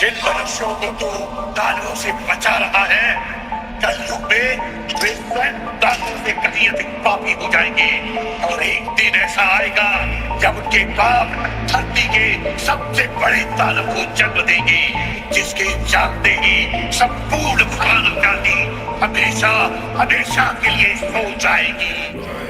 जिन मनुष्यों को तू दानवों से बचा रहा है, कलयुग में वे स्वयं दानवों से कहीं अधिक पापी हो जाएंगे। और एक दिन ऐसा आएगा जब उनके पाप धरती के सबसे बड़े दानव को जन्म देंगे, जिसके जानते ही संपूर्ण मानव जाति हमेशा हमेशा के लिए सो जाएगी।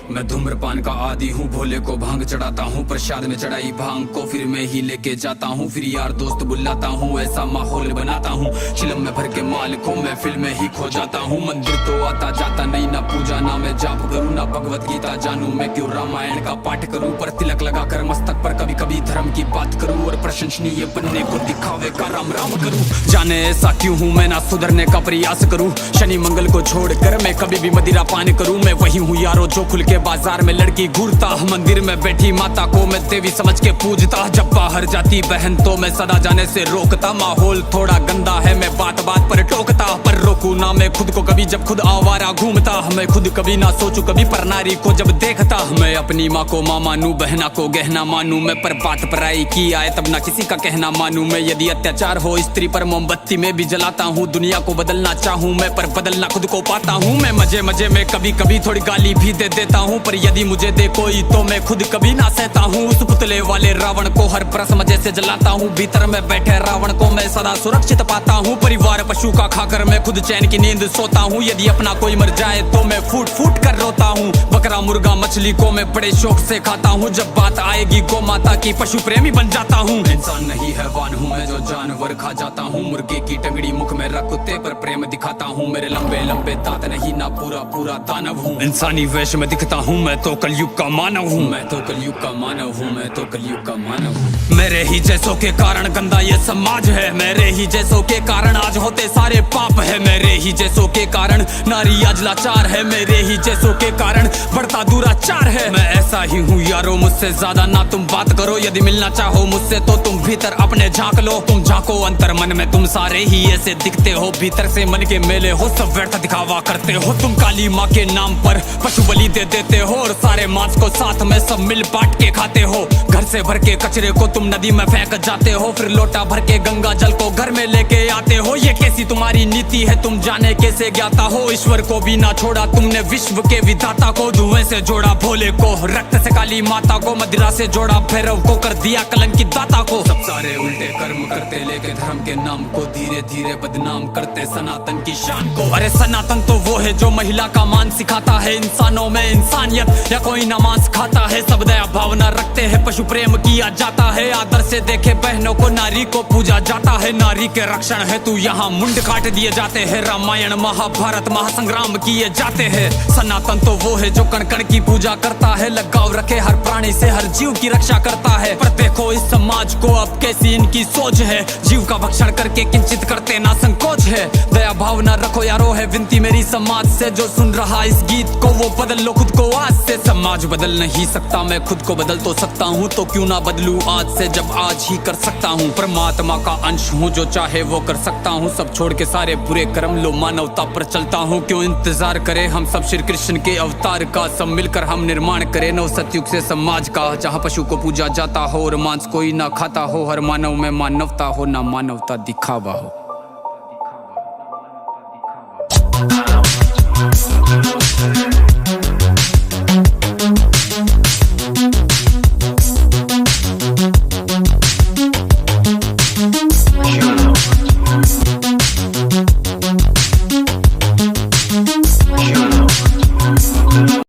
मैं धूम्रपान का आदी हूँ, भोले को भांग चढ़ाता हूँ, प्रसाद में चढ़ाई भांग को फिर मैं ही लेके जाता हूँ, फिर यार दोस्त बुलाता हूँ, ऐसा माहौल बनाता हूँ, चिलम में भर के माल को मैं फिल्म में ही खो जाता हूँ। मंदिर तो आता जाता नहीं, ना पूजा ना मैं जाप करूँ, ना भगवत गीता जानू, मैं क्यों रामायण का पाठ करूँ, पर तिलक लगा कर मस्तक पर कभी कभी धर्म की बात करूँ, और प्रशंसनीय बनने को दिखावे का राम राम करूँ। जाने ऐसा क्यों हूँ मैं, ना सुधरने का प्रयास करूँ, शनि मंगल को छोड़कर मैं कभी भी मदिरा पान करूँ। मैं वही हूँ यारो जो खुल के बाजार में लड़की घूरता, मंदिर में बैठी माता को मैं देवी समझ के पूजता, जब बाहर जाती बहन तो मैं सदा जाने से रोकता। माहौल थोड़ा गंदा है, मैं बात बात पर टोकता, पर रोकू ना मैं खुद को कभी जब खुद आवारा घूमता। मैं खुद कभी ना सोचू कभी पर नारी को जब देखता, मैं अपनी माँ को माँ मानू, बहना को गहना मानू, मैं पर बात पराई की आए तब ना किसी का कहना मानू। मैं यदि अत्याचार हो स्त्री पर मोमबत्ती में भी जलाता हूँ, दुनिया को बदलना चाहूँ मैं पर बदलना खुद को पाता हूँ। मैं मजे मजे में कभी कभी थोड़ी गाली भी दे देता हूँ, पर यदि मुझे दे कोई तो मैं खुद कभी ना सहता हूँ। उस पुतले वाले रावण को हर परस मजे से जलाता हूँ, भीतर में बैठे रावण को मैं सदा सुरक्षित पाता हूँ। परिवार पशु का खाकर मैं खुद चैन की नींद सोता हूँ, यदि अपना कोई मर जाए तो मैं फूट फूट कर रोता हूँ। बकरा मुर्गा मछली को मैं बड़े शौक से खाता हूँ, जब बात आएगी गौ माता की पशु प्रेमी बन जाता हूँ। इंसान नहीं हैवान हूँ मैं जो जानवर खा जाता हूँ, मुर्गे की टंगड़ी मुख में रख कुत्ते पर प्रेम दिखाता हूँ। मेरे लंबे लंबे दांत नहीं ना पूरा पूरा दानव हूँ, इंसानी वेश में दिखता हूँ मैं तो कलयुग का मानव हूँ, मैं तो कलयुग का मानव हूँ, मैं तो कलयुग का मानव हूँ। मेरे ही जैसों के कारण गंदा ये समाज है, मेरे ही जैसों के कारण आज होते सारे पाप है, मेरे ही जैसों के कारण नारी आज लाचार है, मेरे ही जैसों के कारण बढ़ता दुराचार है। मैं ऐसा ही हूँ यारो, मुझसे ज्यादा ना तुम बात करो, यदि मिलना चाहो मुझसे तो तुम भीतर अपने झांक लो। तुम झांको अंतर मन में, तुम सारे ही ऐसे दिखते हो, भीतर से मन के मेले हो, सब व्यर्थ दिखावा करते हो। तुम काली माँ के नाम पर पशु बलि दे देते हो, और सारे मांस को साथ में सब मिल बांट के खाते हो। घर से भर के कचरे को तुम नदी में फेंक जाते हो, फिर लोटा भर के गंगा जल को घर में लेके आते हो। ये कैसी तुम्हारी नीति है तुम जाने कैसे ज्ञाता हो, ईश्वर को भी ना छोड़ा तुमने विश्व के विधाता को। धुएं से जोड़ा भोले को, रक्त से काली माता को, मदिरा से जोड़ा भैरव को, कर दिया कलंकित दाता को। सब सारे उल्टे कर्म करते लेके धर्म के नाम को धीरे धीरे बदनाम करते सनातन की शान को। अरे सनातन तो वो है जो महिला का मान सिखाता है, इंसानों में इंसानियत या कोई नमाज खाता है, सब दया भावना रखते हैं, पशु प्रेम किया जाता है, आदर से देखे बहनों को, नारी को पूजा जाता है, नारी के रक्षण है तू यहाँ मुंड काट दिए जाते हैं, रामायण महाभारत महासंग्राम किए जाते हैं। सनातन तो वो है जो कण कण की पूजा करता है, लगाव रखे हर प्राणी से, हर जीव की रक्षा करता है। पर देखो इस समाज को अब कैसी इनकी सोच है, जीव का भक्षण करके किंचित करते ना संकोच है। दया भावना रखो यारो है विनती मेरी समाज से, जो सुन रहा इस गीत को वो बदल लो खुद को आज से। समाज बदल नहीं सकता मैं खुद को बदल तो सकता हूँ, तो क्यों ना बदलूं आज से जब आज ही कर सकता हूँ। परमात्मा का अंश हूँ, जो चाहे वो कर सकता हूँ, सब छोड़ के सारे बुरे कर्म लो मानवता पर चलता हूँ। क्यों इंतजार करें हम सब श्री कृष्ण के अवतार का, सब मिलकर हम निर्माण करें नव सतयुग से समाज का, जहाँ पशु को पूजा जाता हो और मांस कोई ना खाता हो, हर मानव में मानवता हो ना मानवता दिखावा हो।